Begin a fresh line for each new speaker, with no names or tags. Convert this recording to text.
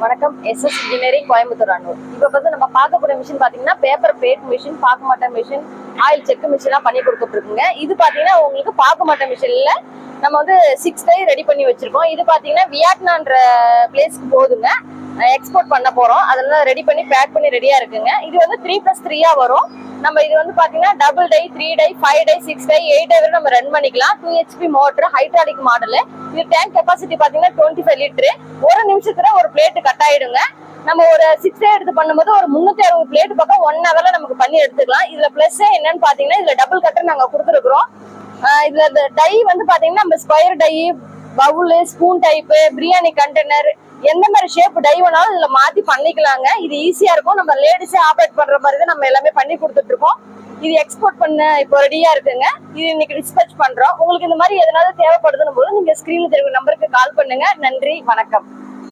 வணக்கம். SS engineering Coimbatore Annur. இப்போ வந்து நம்ம பார்க்கக்கூடிய மிஷின் பார்த்தீங்கன்னா பேப்பர் பிளேட் மிஷின், பாக்கு மட்டை மிஷின், ஆயில் செக் மிஷின்லாம் பண்ணி கொடுத்துட்டு இருக்குங்க. இது பார்த்தீங்கன்னா உங்களுக்கு பாக்கு மட்டை மிஷின்ல நம்ம வந்து 6 டை ரெடி பண்ணி வச்சிருக்கோம். இது பார்த்தீங்கன்னா வியட்நாம்ன்ற பிளேஸ்க்கு போகுதுங்க. எக்ஸ்போர்ட் பண்ண போறோம். அதெல்லாம் ரெடி பண்ணி பேக் பண்ணி ரெடியா இருக்குங்க. இது வந்து 3+3 வரும். நம்ம இது வந்து பாத்தீங்கன்னா double die, 3 die, 5 die, 6 die, 8 die வரை நம்ம ரன் பண்ணிக்கலாம். 2 HP மோட்டர், ஹைட்ராலிக் மாடல். இது டேங்க் கெப்பாசிட்டி பாத்தீங்கன்னா 25 லிட்டர். ஒரு நிமிஷத்துல ஒரு பிளேட் கட் ஆயிடுங்க. நம்ம ஒரு 6 டை எடுத்து பண்ணும்போது ஒரு 360 பிளேட் பக்கம் 1 ஹவர்ல நமக்கு பண்ணி எடுத்துக்கலாம். இதுல பிளஸ் என்னன்னு பாத்தீங்கன்னா இதுல டபுள் கட்டர் நாங்க கொடுத்துருக்கோம். இதுல டை வந்து பாத்தீங்கன்னா நம்ம square die, bowl, spoon type, biryani container, எந்த மாதிரி ஷேப் டை வேணாலும் இதுல மாத்தி பண்ணிக்கலாங்க. இது ஈஸியா இருக்கும். நம்ம லேடிஸே ஆப்ரேட் பண்ற மாதிரி தான் நம்ம எல்லாமே பண்ணி கொடுத்துட்டு இருக்கோம். இது எக்ஸ்போர்ட் பண்ண இப்போ ரெடியா இருக்குங்க. இது இன்னைக்கு டிஸ்பேச் பண்றோம். உங்களுக்கு இந்த மாதிரி எதனாவது தேவைப்படுதுன்னு போது நீங்க ஸ்கிரீன்ல தெரியும் நம்பருக்கு கால் பண்ணுங்க. நன்றி, வணக்கம்.